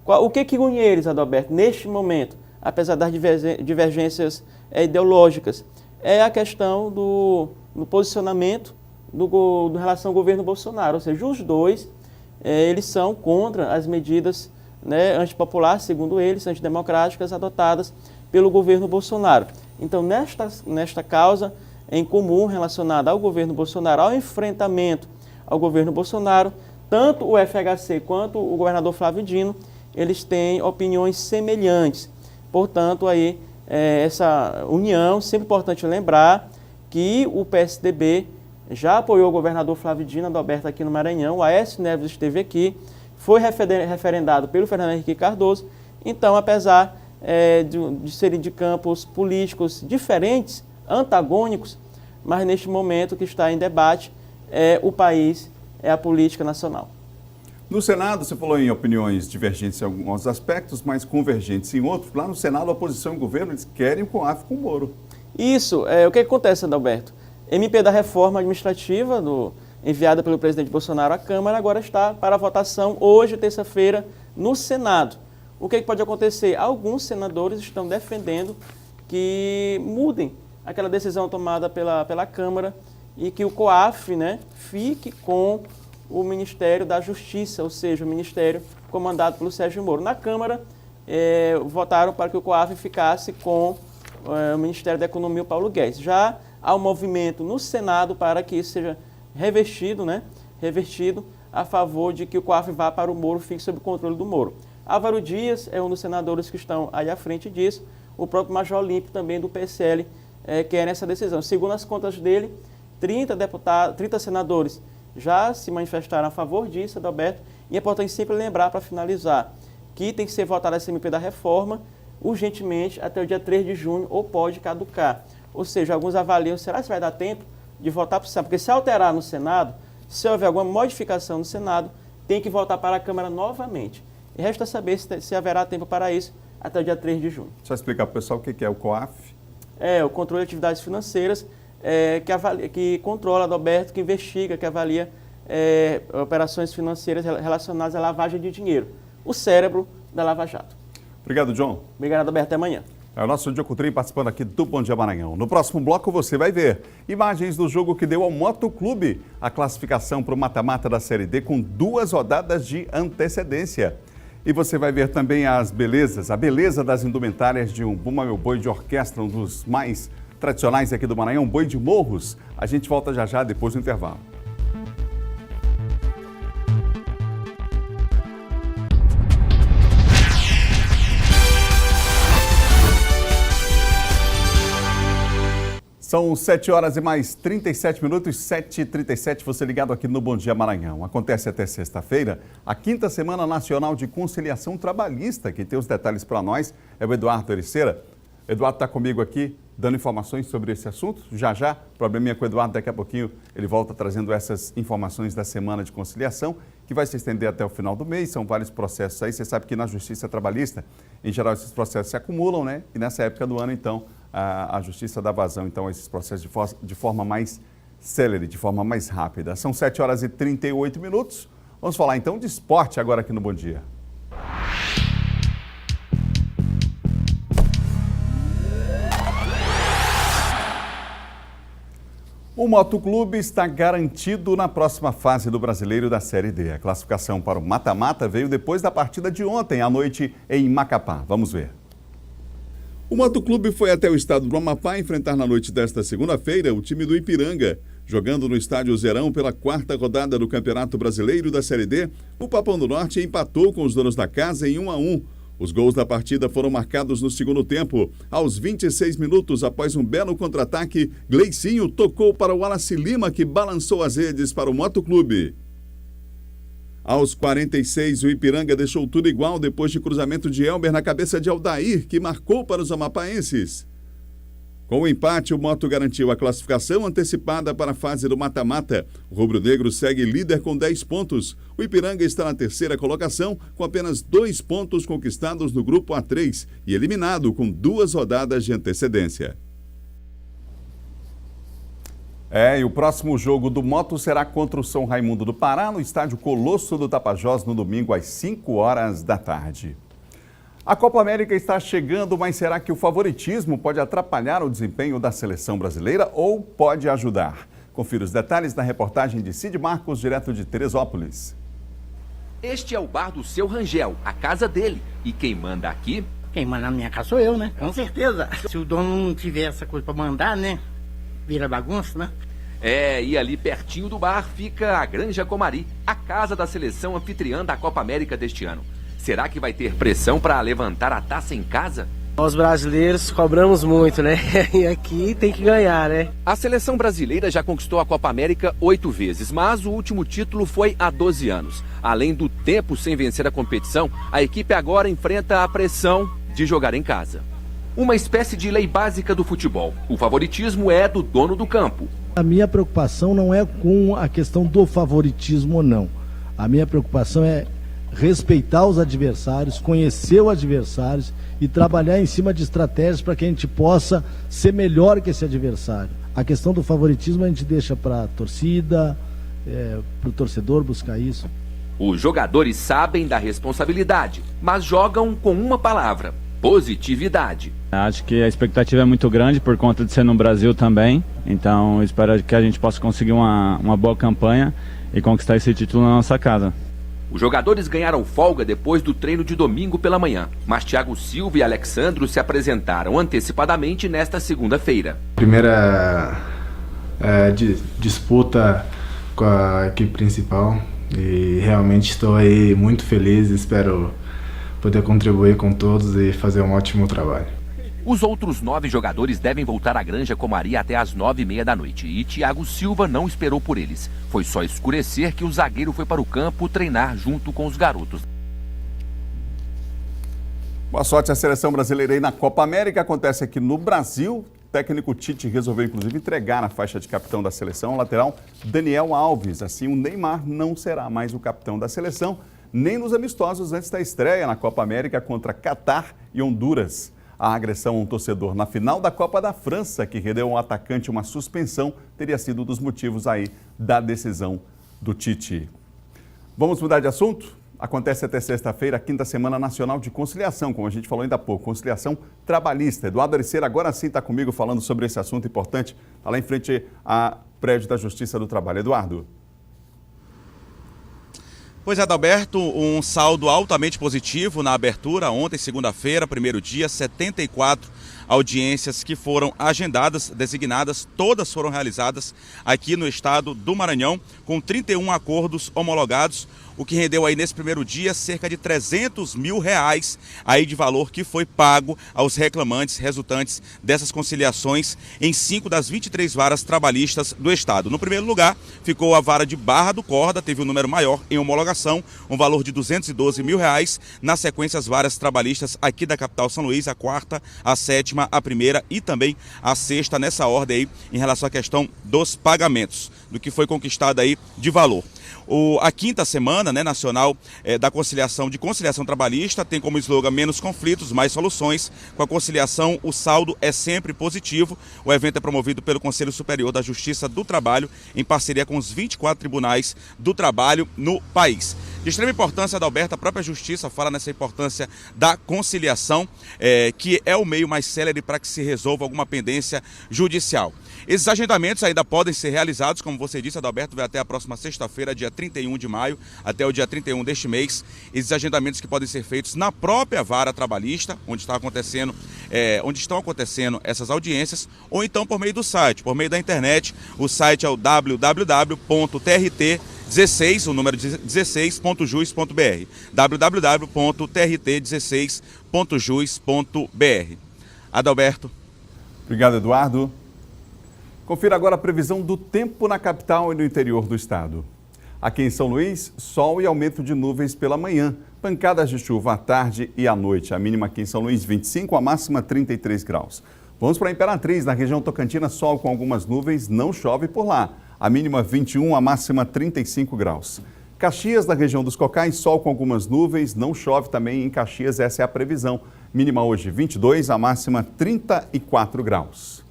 o que une eles, Adalberto, neste momento, apesar das divergências ideológicas, é a questão do posicionamento em relação ao governo Bolsonaro. Ou seja, os dois, eles são contra as medidas antipopulares, segundo eles, antidemocráticas, adotadas pelo governo Bolsonaro. Então, nesta causa em comum relacionada ao governo Bolsonaro, ao enfrentamento ao governo Bolsonaro, tanto o FHC quanto o governador Flávio Dino, eles têm opiniões semelhantes. Portanto, aí, essa união, sempre importante lembrar que o PSDB já apoiou o governador Flávio Dino, Adalberto, aqui no Maranhão, o Aécio Neves esteve aqui, foi referendado pelo Fernando Henrique Cardoso. Então, apesar de serem de campos políticos diferentes, antagônicos, mas neste momento o que está em debate é o país, é a política nacional. No Senado, você falou em opiniões divergentes em alguns aspectos, mas convergentes em outros. Lá no Senado, a oposição e o governo, eles querem o COAF com o Moro. Isso, o que acontece, Adalberto? MP da reforma administrativa enviada pelo presidente Bolsonaro à Câmara, agora está para votação hoje, terça-feira, no Senado. O que pode acontecer? Alguns senadores estão defendendo que mudem aquela decisão tomada pela Câmara e que o COAF, né, fique com o Ministério da Justiça, ou seja, o Ministério comandado pelo Sérgio Moro. Na Câmara, votaram para que o COAF ficasse com o Ministério da Economia, o Paulo Guedes. Já há um movimento no Senado para que isso seja revertido a favor de que o COAF vá para o Moro, fique sob o controle do Moro. Álvaro Dias é um dos senadores que estão aí à frente disso, o próprio Major Olímpio também do PSL quer essa decisão. Segundo as contas dele, 30 senadores já se manifestaram a favor disso, Adalberto, e é importante sempre lembrar, para finalizar, que tem que ser votada essa MP da reforma urgentemente até o dia 3 de junho ou pode caducar. Ou seja, alguns avaliam, será que vai dar tempo de votar para o Senado? Porque se alterar no Senado, se houver alguma modificação no Senado, tem que voltar para a Câmara novamente. E resta saber se haverá tempo para isso até o dia 3 de junho. Só explicar para o pessoal o que é o COAF. É o controle de atividades financeiras, que controla, Adalberto, que investiga, que avalia operações financeiras relacionadas à lavagem de dinheiro. O cérebro da Lava Jato. Obrigado, John. Obrigado, Adalberto. Até amanhã. É o nosso Diogo Coutrinho participando aqui do Bom Dia Maranhão. No próximo bloco você vai ver imagens do jogo que deu ao Motoclube a classificação para o mata-mata da Série D com 2 rodadas de antecedência. E você vai ver também a beleza das indumentárias de um Bumba Meu Boi de orquestra, um dos mais tradicionais aqui do Maranhão, Boi de Morros. A gente volta já depois do intervalo. São 7 horas e mais 37 minutos, 7h37, você ligado aqui no Bom Dia Maranhão. Acontece até sexta-feira a 5ª Semana Nacional de Conciliação Trabalhista. Quem tem os detalhes para nós é o Eduardo Ericeira. Eduardo está comigo aqui, dando informações sobre esse assunto. Já, probleminha com o Eduardo, daqui a pouquinho ele volta trazendo essas informações da Semana de Conciliação, que vai se estender até o final do mês. São vários processos aí. Você sabe que na Justiça Trabalhista, em geral, esses processos se acumulam, né? E nessa época do ano, então, a Justiça dá vazão, então, a esses processos de forma mais célere, de forma mais rápida. São 7 horas e 38 minutos. Vamos falar, então, de esporte agora aqui no Bom Dia. O Motoclube está garantido na próxima fase do Brasileiro da Série D. A classificação para o mata-mata veio depois da partida de ontem à noite em Macapá. Vamos ver. O Motoclube foi até o estado do Amapá enfrentar na noite desta segunda-feira o time do Ipiranga. Jogando no estádio Zerão pela 4ª rodada do Campeonato Brasileiro da Série D, o Papão do Norte empatou com os donos da casa em 1-1. Os gols da partida foram marcados no segundo tempo. Aos 26 minutos, após um belo contra-ataque, Gleicinho tocou para o Wallace Lima, que balançou as redes para o Motoclube. Aos 46, o Ipiranga deixou tudo igual depois de cruzamento de Elber na cabeça de Aldair, que marcou para os amapaenses. Com o empate, o Moto garantiu a classificação antecipada para a fase do mata-mata. O rubro-negro segue líder com 10 pontos. O Ipiranga está na 3ª colocação, com apenas 2 pontos conquistados no grupo A3 e eliminado com 2 rodadas de antecedência. E o próximo jogo do Moto será contra o São Raimundo do Pará, no estádio Colosso do Tapajós, no domingo às 5 horas da tarde. A Copa América está chegando, mas será que o favoritismo pode atrapalhar o desempenho da seleção brasileira ou pode ajudar? Confira os detalhes na reportagem de Cid Marcos, direto de Teresópolis. Este é o bar do seu Rangel, a casa dele. E quem manda aqui? Quem manda na minha casa sou eu, né? Com certeza. Se o dono não tiver essa coisa para mandar, né? Vira bagunça, né? E ali pertinho do bar fica a Granja Comari, a casa da seleção anfitriã da Copa América deste ano. Será que vai ter pressão para levantar a taça em casa? Nós brasileiros cobramos muito, né? E aqui tem que ganhar, né? A seleção brasileira já conquistou a Copa América 8 vezes, mas o último título foi há 12 anos. Além do tempo sem vencer a competição, a equipe agora enfrenta a pressão de jogar em casa. Uma espécie de lei básica do futebol. O favoritismo é do dono do campo. A minha preocupação não é com a questão do favoritismo ou não. A minha preocupação é respeitar os adversários, conhecer os adversários e trabalhar em cima de estratégias para que a gente possa ser melhor que esse adversário. A questão do favoritismo a gente deixa para a torcida, para o torcedor buscar isso. Os jogadores sabem da responsabilidade, mas jogam com uma palavra: positividade. Acho que a expectativa é muito grande por conta de ser no Brasil também, então espero que a gente possa conseguir uma boa campanha e conquistar esse título na nossa casa. Os jogadores ganharam folga depois do treino de domingo pela manhã, mas Thiago Silva e Alexandro se apresentaram antecipadamente nesta segunda-feira. Primeira disputa com a equipe principal e realmente estou aí muito feliz, espero poder contribuir com todos e fazer um ótimo trabalho. Os outros 9 jogadores devem voltar à Granja Comari até às 9h30 da noite e Thiago Silva não esperou por eles. Foi só escurecer que o zagueiro foi para o campo treinar junto com os garotos. Boa sorte à seleção brasileira aí na Copa América. Acontece aqui no Brasil. O técnico Tite resolveu, inclusive, entregar a faixa de capitão da seleção ao lateral Daniel Alves. Assim, o Neymar não será mais o capitão da seleção, nem nos amistosos antes da estreia na Copa América contra Catar e Honduras. A agressão a um torcedor na final da Copa da França, que rendeu ao atacante uma suspensão, teria sido um dos motivos aí da decisão do Tite. Vamos mudar de assunto? Acontece até sexta-feira a 5ª Semana Nacional de Conciliação, como a gente falou ainda há pouco, conciliação trabalhista. Eduardo Ariceira agora sim está comigo falando sobre esse assunto importante, está lá em frente ao prédio da Justiça do Trabalho. Eduardo. Pois é, Adalberto, um saldo altamente positivo na abertura. Ontem, segunda-feira, primeiro dia, 74 audiências que foram agendadas, designadas, todas foram realizadas aqui no estado do Maranhão, com 31 acordos homologados, o que rendeu aí nesse primeiro dia cerca de R$300 mil aí de valor que foi pago aos reclamantes resultantes dessas conciliações em 5 das 23 varas trabalhistas do estado. No primeiro lugar ficou a vara de Barra do Corda, teve um número maior em homologação, um valor de R$212 mil. Na sequência, as varas trabalhistas aqui da capital São Luís, a 4ª, a 7ª, a 1ª e também a 6ª, nessa ordem aí em relação à questão dos pagamentos, do que foi conquistado aí de valor. A 5ª Semana Nacional da Conciliação Trabalhista tem como slogan menos conflitos, mais soluções. Com a conciliação, o saldo é sempre positivo. O evento é promovido pelo Conselho Superior da Justiça do Trabalho, em parceria com os 24 tribunais do trabalho no país. De extrema importância, Adalberto, a própria Justiça fala nessa importância da conciliação, que é o meio mais célere para que se resolva alguma pendência judicial. Esses agendamentos ainda podem ser realizados, como você disse, Adalberto, vai até a próxima sexta-feira, dia 31 de maio, até o dia 31 deste mês. Esses agendamentos que podem ser feitos na própria vara trabalhista, onde estão acontecendo essas audiências, ou então por meio do site, por meio da internet. O site é o www.trt16, o número 16.jus.br, www.trt16.jus.br. Adalberto. Obrigado, Eduardo. Confira agora a previsão do tempo na capital e no interior do estado. Aqui em São Luís, sol e aumento de nuvens pela manhã, pancadas de chuva à tarde e à noite. A mínima aqui em São Luís, 25, a máxima 33 graus. Vamos para a Imperatriz, na região tocantina, sol com algumas nuvens, não chove por lá. A mínima 21, a máxima 35 graus. Caxias, na região dos Cocais, sol com algumas nuvens, não chove também em Caxias, essa é a previsão. Mínima hoje 22, a máxima 34 graus.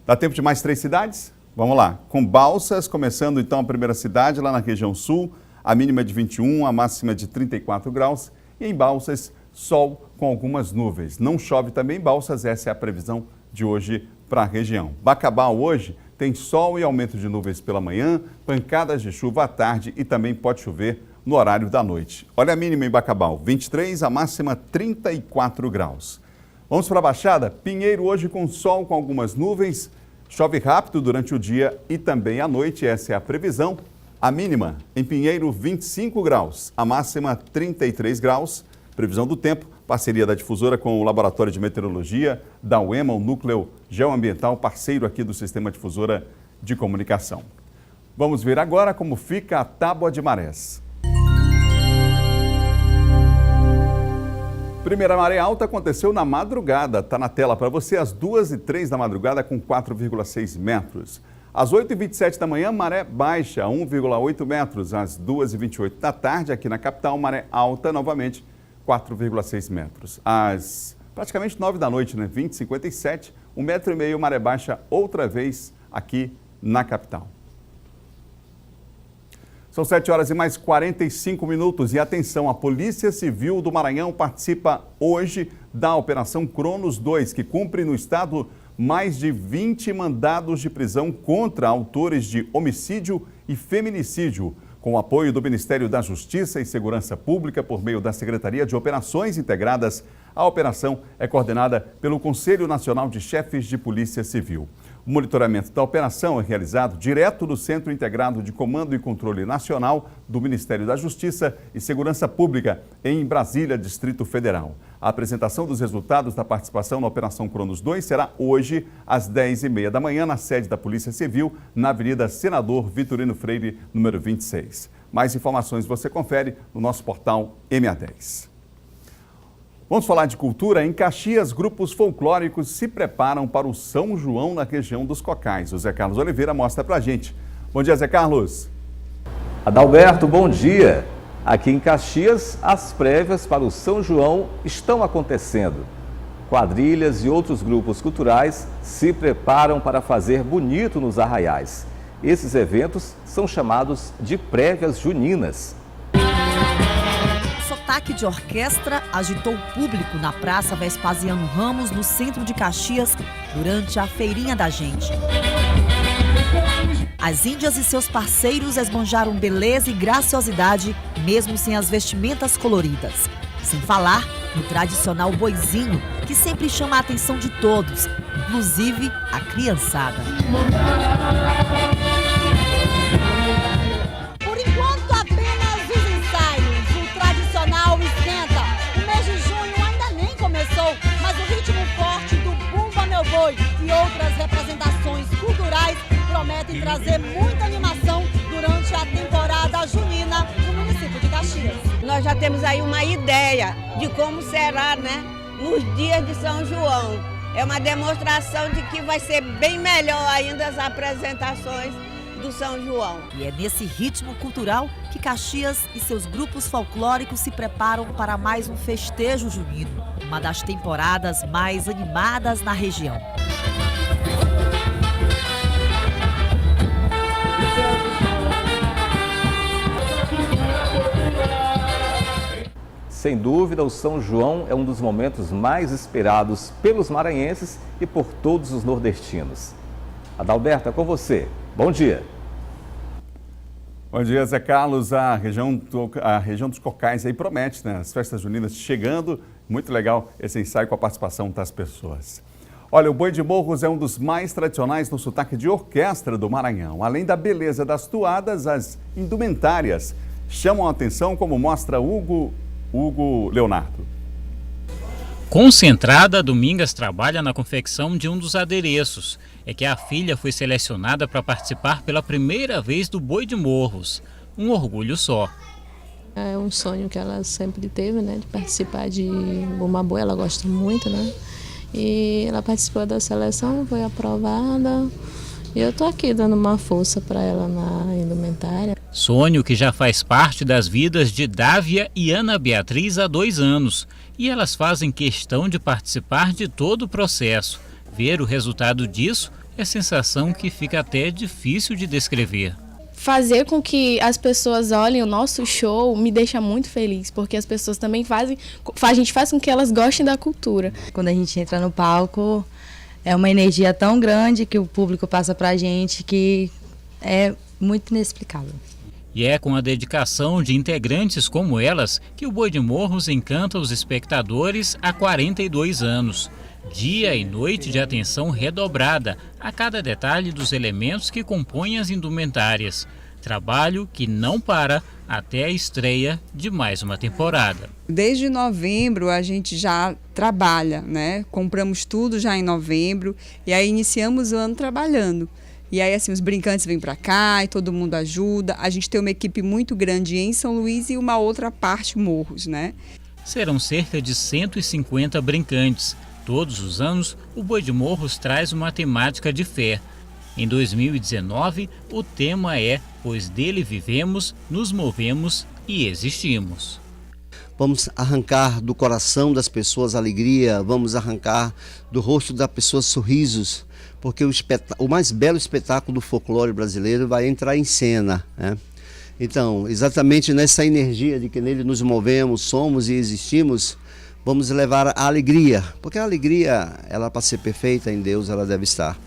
Dá tempo de mais 3 cidades? Vamos lá. Com Balsas, começando então a primeira cidade, lá na região sul, a mínima de 21, a máxima de 34 graus. E em Balsas, sol com algumas nuvens. Não chove também em Balsas, essa é a previsão de hoje para a região. Bacabal hoje tem sol e aumento de nuvens pela manhã, pancadas de chuva à tarde e também pode chover no horário da noite. Olha a mínima em Bacabal, 23, a máxima 34 graus. Vamos para a Baixada? Pinheiro hoje com sol com algumas nuvens, chove rápido durante o dia e também à noite, essa é a previsão. A mínima em Pinheiro 25 graus, a máxima 33 graus. Previsão do tempo, parceria da Difusora com o Laboratório de Meteorologia da UEMA, o Núcleo Geoambiental, parceiro aqui do Sistema Difusora de Comunicação. Vamos ver agora como fica a tábua de marés. Primeira maré alta aconteceu na madrugada, está na tela para você, às 2h03 da madrugada com 4,6 metros. Às 8h27 da manhã, maré baixa, 1,8 metros. Às 2h28 da tarde, aqui na capital, maré alta novamente, 4,6 metros. Às praticamente 9 da noite, 20h57, 1,5 metro, maré baixa outra vez aqui na capital. São 7 horas e mais 45 minutos. E atenção, a Polícia Civil do Maranhão participa hoje da Operação Cronos 2, que cumpre no estado mais de 20 mandados de prisão contra autores de homicídio e feminicídio. Com o apoio do Ministério da Justiça e Segurança Pública por meio da Secretaria de Operações Integradas, a operação é coordenada pelo Conselho Nacional de Chefes de Polícia Civil. O monitoramento da operação é realizado direto do Centro Integrado de Comando e Controle Nacional do Ministério da Justiça e Segurança Pública, em Brasília, Distrito Federal. A apresentação dos resultados da participação na Operação Cronos 2 será hoje, às 10h30 da manhã, na sede da Polícia Civil, na Avenida Senador Vitorino Freire, número 26. Mais informações você confere no nosso portal MA10. Vamos falar de cultura. Em Caxias, grupos folclóricos se preparam para o São João na região dos Cocais. O Zé Carlos Oliveira mostra pra gente. Bom dia, Zé Carlos. Adalberto, bom dia. Aqui em Caxias, as prévias para o São João estão acontecendo. Quadrilhas e outros grupos culturais se preparam para fazer bonito nos arraiais. Esses eventos são chamados de prévias juninas. Sotaque de orquestra agitou o público na Praça Vespasiano Ramos, no centro de Caxias, durante a Feirinha da Gente. As índias e seus parceiros esbanjaram beleza e graciosidade, mesmo sem as vestimentas coloridas. Sem falar no tradicional boizinho, que sempre chama a atenção de todos, inclusive a criançada. Por enquanto, apenas os ensaios. O tradicional esquenta. O mês de junho ainda nem começou, mas o ritmo forte do Bumba Meu Boi e outras representações culturais prometem trazer muita animação durante a temporada junina no município de Caxias. Nós já temos aí uma ideia de como será, né, nos dias de São João. É uma demonstração de que vai ser bem melhor ainda as apresentações do São João. E é nesse ritmo cultural que Caxias e seus grupos folclóricos se preparam para mais um festejo junino, uma das temporadas mais animadas na região. Sem dúvida, o São João é um dos momentos mais esperados pelos maranhenses e por todos os nordestinos. Adalberto, é com você. Bom dia. Bom dia, Zé Carlos. A região dos Cocais aí promete, né? As festas juninas chegando. Muito legal esse ensaio com a participação das pessoas. Olha, o Boi de Morros é um dos mais tradicionais no sotaque de orquestra do Maranhão. Além da beleza das toadas, as indumentárias chamam a atenção, como mostra Hugo Leonardo. Concentrada, Domingas trabalha na confecção de um dos adereços. É que a filha foi selecionada para participar pela primeira vez do Boi de Morros. Um orgulho só. É um sonho que ela sempre teve, né, de participar de Bumba Boi, ela gosta muito, né? E ela participou da seleção, foi aprovada. E eu tô aqui dando uma força para ela na indumentária. Sonho que já faz parte das vidas de Dávia e Ana Beatriz há 2 anos. E elas fazem questão de participar de todo o processo. Ver o resultado disso é sensação que fica até difícil de descrever. Fazer com que as pessoas olhem o nosso show me deixa muito feliz, porque as pessoas também a gente faz com que elas gostem da cultura. Quando a gente entra no palco, é uma energia tão grande que o público passa pra gente que é muito inexplicável. E é com a dedicação de integrantes como elas que o Boi de Morros encanta os espectadores há 42 anos. Dia e noite de atenção redobrada a cada detalhe dos elementos que compõem as indumentárias. Trabalho que não para até a estreia de mais uma temporada. Desde novembro a gente já trabalha, né? Compramos tudo já em novembro e aí iniciamos o ano trabalhando. E aí assim, os brincantes vêm para cá e todo mundo ajuda. A gente tem uma equipe muito grande em São Luís e uma outra parte Morros, né? Serão cerca de 150 brincantes. Todos os anos, o Boi de Morros traz uma temática de fé. Em 2019, o tema é Pois dele vivemos, nos movemos e existimos. Vamos arrancar do coração das pessoas alegria, vamos arrancar do rosto da pessoa sorrisos, porque o mais belo espetáculo do folclore brasileiro vai entrar em cena, né? Então, exatamente nessa energia de que nele nos movemos, somos e existimos, vamos levar a alegria, porque a alegria, ela para ser perfeita em Deus, ela deve estar.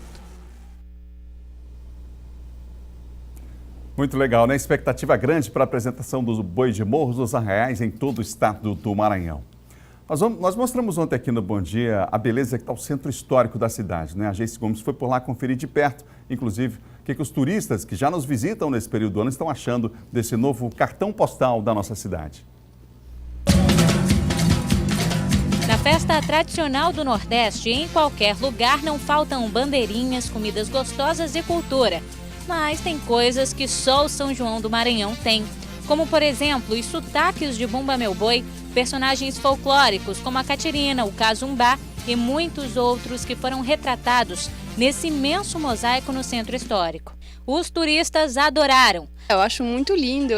Muito legal, né? Expectativa grande para a apresentação dos Boi de Morros dos Arraiais em todo o estado do Maranhão. Nós mostramos ontem aqui no Bom Dia a beleza que está o centro histórico da cidade, né? A Geice Gomes foi por lá conferir de perto, inclusive, o que os turistas que já nos visitam nesse período do ano estão achando desse novo cartão postal da nossa cidade. Na festa tradicional do Nordeste, em qualquer lugar não faltam bandeirinhas, comidas gostosas e cultura. Mas tem coisas que só o São João do Maranhão tem, como, por exemplo, os sotaques de Bumba Meu Boi, personagens folclóricos como a Catirina, o Cazumbá e muitos outros que foram retratados nesse imenso mosaico no centro histórico. Os turistas adoraram. Eu acho muito lindo,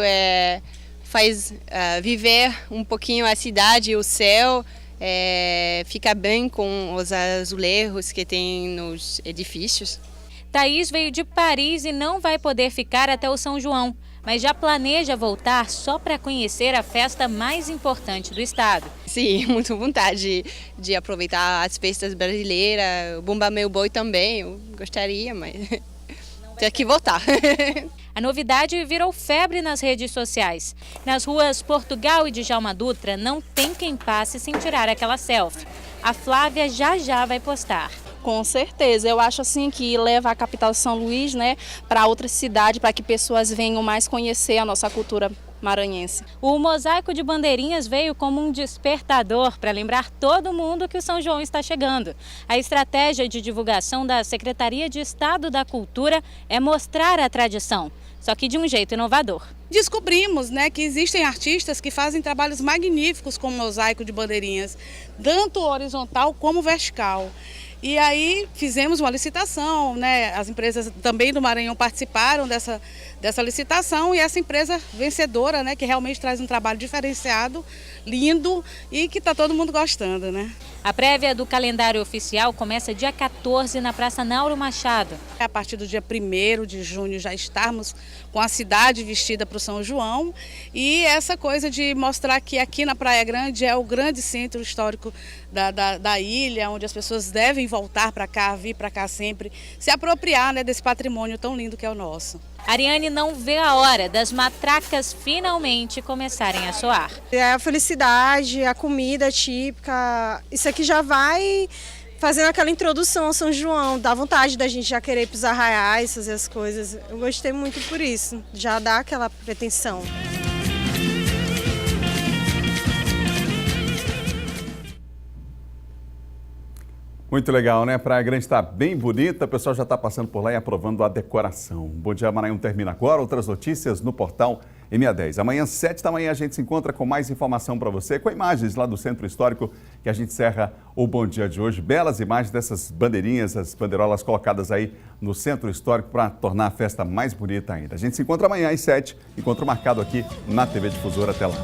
faz viver um pouquinho a cidade, o céu, fica bem com os azulejos que tem nos edifícios. Thaís veio de Paris e não vai poder ficar até o São João, mas já planeja voltar só para conhecer a festa mais importante do estado. Sim, muito vontade de aproveitar as festas brasileiras, o Bumba Meu Boi também, eu gostaria, mas tem que voltar. A novidade virou febre nas redes sociais. Nas ruas Portugal e Djalma Dutra não tem quem passe sem tirar aquela selfie. A Flávia já vai postar. Com certeza, eu acho assim que leva a capital São Luís, né, para outra cidade, para que pessoas venham mais conhecer a nossa cultura maranhense. O mosaico de bandeirinhas veio como um despertador para lembrar todo mundo que o São João está chegando. A estratégia de divulgação da Secretaria de Estado da Cultura é mostrar a tradição, só que de um jeito inovador. Descobrimos, né, que existem artistas que fazem trabalhos magníficos com o mosaico de bandeirinhas, tanto horizontal como vertical. E aí fizemos uma licitação, né? As empresas também do Maranhão participaram dessa licitação e essa empresa vencedora, né, que realmente traz um trabalho diferenciado, lindo e que está todo mundo gostando, né? A prévia do calendário oficial começa dia 14 na Praça Nauro Machado. A partir do dia 1º de junho já estarmos com a cidade vestida para o São João e essa coisa de mostrar que aqui na Praia Grande é o grande centro histórico da ilha, onde as pessoas devem voltar para cá, vir para cá sempre, se apropriar, né, desse patrimônio tão lindo que é o nosso. Ariane não vê a hora das matracas finalmente começarem a soar. É a felicidade, a comida típica, isso aqui já vai fazendo aquela introdução ao São João, dá vontade da gente já querer ir para os arraiais, fazer as coisas. Eu gostei muito por isso, já dá aquela pretensão. Muito legal, né? Praia Grande está bem bonita, o pessoal já está passando por lá e aprovando a decoração. Bom Dia Maranhão termina agora, outras notícias no portal M10. Amanhã, 7 da manhã, a gente se encontra com mais informação para você, com imagens lá do Centro Histórico, que a gente encerra o Bom Dia de hoje. Belas imagens dessas bandeirinhas, as bandeirolas colocadas aí no Centro Histórico para tornar a festa mais bonita ainda. A gente se encontra amanhã às 7, encontro marcado aqui na TV Difusora. Até lá.